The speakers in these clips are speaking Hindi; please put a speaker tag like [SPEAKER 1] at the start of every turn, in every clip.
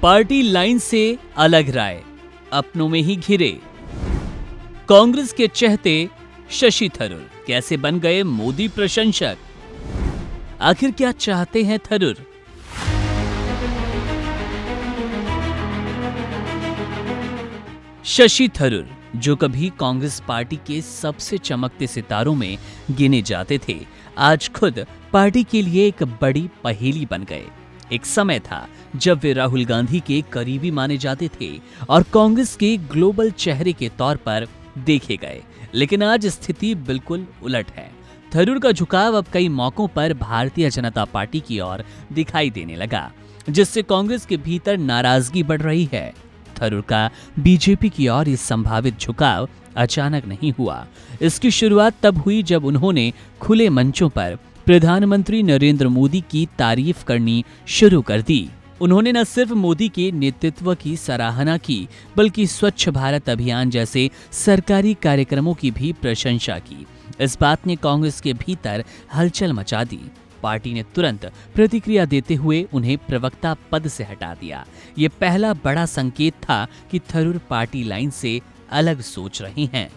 [SPEAKER 1] पार्टी लाइन से अलग राय, अपनों में ही घिरे। कांग्रेस के चहेते शशि थरूर कैसे बन गए मोदी प्रशंसक? आखिर क्या चाहते हैं थरूर? शशि थरूर, जो कभी कांग्रेस पार्टी के सबसे चमकते सितारों में गिने जाते थे, आज खुद पार्टी के लिए एक बड़ी पहेली बन गए। एक समय था जब वे राहुल गांधी के करीबी माने जाते थे और कांग्रेस के ग्लोबल चेहरे के तौर पर देखे गए, लेकिन आज स्थिति बिल्कुल उलट है। थरूर का झुकाव अब कई मौकों पर भारतीय जनता पार्टी की ओर दिखाई देने लगा, जिससे कांग्रेस के भीतर नाराजगी बढ़ रही है। थरूर का बीजेपी की ओर इस संभावित झुकाव अचानक नहीं हुआ। इसकी शुरुआत तब हुई जब उन्होंने खुले मंचों पर प्रधानमंत्री नरेंद्र मोदी की तारीफ करनी शुरू कर दी। उन्होंने न सिर्फ मोदी के नेतृत्व की सराहना की, बल्कि स्वच्छ भारत अभियान जैसे सरकारी कार्यक्रमों की भी प्रशंसा की। इस बात ने कांग्रेस के भीतर हलचल मचा दी। पार्टी ने तुरंत प्रतिक्रिया देते हुए उन्हें प्रवक्ता पद से हटा दिया। ये पहला बड़ा संकेत था कि थरूर पार्टी लाइन से अलग सोच रहे हैं।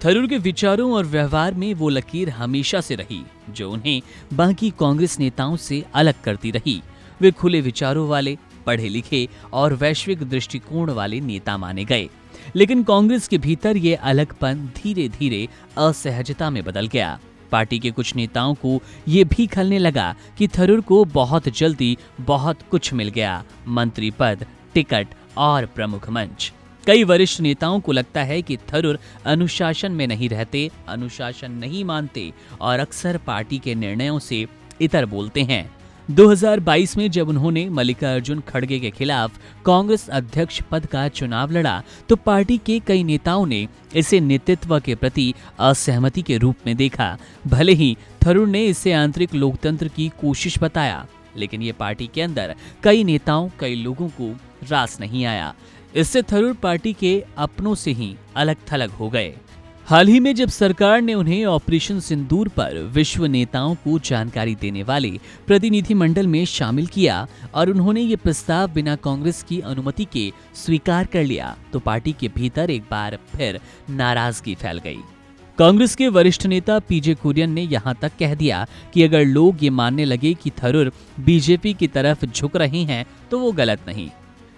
[SPEAKER 1] थरूर के विचारों और व्यवहार में वो लकीर हमेशा से रही जो उन्हें बाकी कांग्रेस नेताओं से अलग करती रही। वे खुले विचारों वाले, पढ़े लिखे और वैश्विक दृष्टिकोण वाले नेता माने गए, लेकिन कांग्रेस के भीतर ये अलगपन धीरे धीरे असहजता में बदल गया। पार्टी के कुछ नेताओं को ये भी खलने लगा कि थरूर को बहुत जल्दी बहुत कुछ मिल गया, मंत्री पद, टिकट और प्रमुख मंच। कई वरिष्ठ नेताओं को लगता है कि थरूर अनुशासन में नहीं रहते, अनुशासन नहीं मानते और अक्सर पार्टी के निर्णयों से इतर बोलते हैं। 2022 में जब उन्होंने मल्लिकार्जुन खड़गे के खिलाफ कांग्रेस अध्यक्ष पद का चुनाव लड़ा, तो पार्टी के कई नेताओं ने इसे नेतृत्व के प्रति असहमति के रूप में देखा। भले ही थरूर ने इसे आंतरिक लोकतंत्र की कोशिश बताया, लेकिन ये पार्टी के अंदर कई नेताओं, कई लोगों को रास नहीं आया। इससे थरूर पार्टी के अपनों से ही अलग थलग हो गए। हाल ही में जब सरकार ने उन्हें ऑपरेशन सिंदूर पर विश्व नेताओं को जानकारी देने वाले प्रतिनिधिमंडल में शामिल किया और उन्होंने ये प्रस्ताव बिना कांग्रेस की अनुमति के स्वीकार कर लिया, तो पार्टी के भीतर एक बार फिर नाराजगी फैल गई। कांग्रेस के वरिष्ठ नेता पीजे कुरियन ने यहां तक कह दिया कि अगर लोग ये मानने लगे कि थरूर बीजेपी की तरफ झुक रहे हैं तो वो गलत नहीं।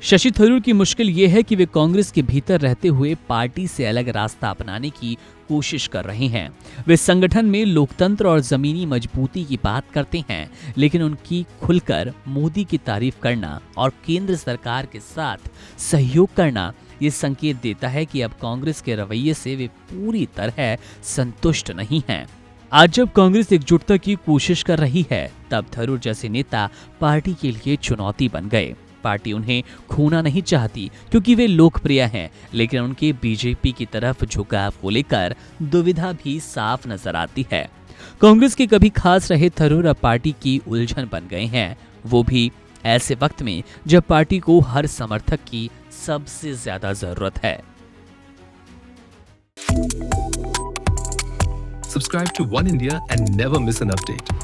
[SPEAKER 1] शशि थरूर की मुश्किल ये है कि वे कांग्रेस के भीतर रहते हुए पार्टी से अलग रास्ता अपनाने की कोशिश कर रहे हैं। वे संगठन में लोकतंत्र और जमीनी मजबूती की बात करते हैं, लेकिन उनकी खुलकर मोदी की तारीफ करना और केंद्र सरकार के साथ सहयोग करना ये संकेत देता है कि अब कांग्रेस के रवैये से वे पूरी तरह संतुष्ट नहीं हैं। आज जब कांग्रेस एकजुटता की कोशिश कर रही है, तब थरूर जैसे नेता पार्टी के लिए चुनौती बन गए। पार्टी उन्हें खोना नहीं चाहती क्योंकि वे लोकप्रिय हैं, लेकिन उनके बीजेपी की तरफ झुकाव को लेकर दुविधा भी साफ नजर आती है। कांग्रेस के कभी खास रहे थरूर अब पार्टी की उलझन बन गए हैं, वो भी ऐसे वक्त में जब पार्टी को हर समर्थक की सबसे ज्यादा जरूरत है।
[SPEAKER 2] Subscribe to One India and never miss an update.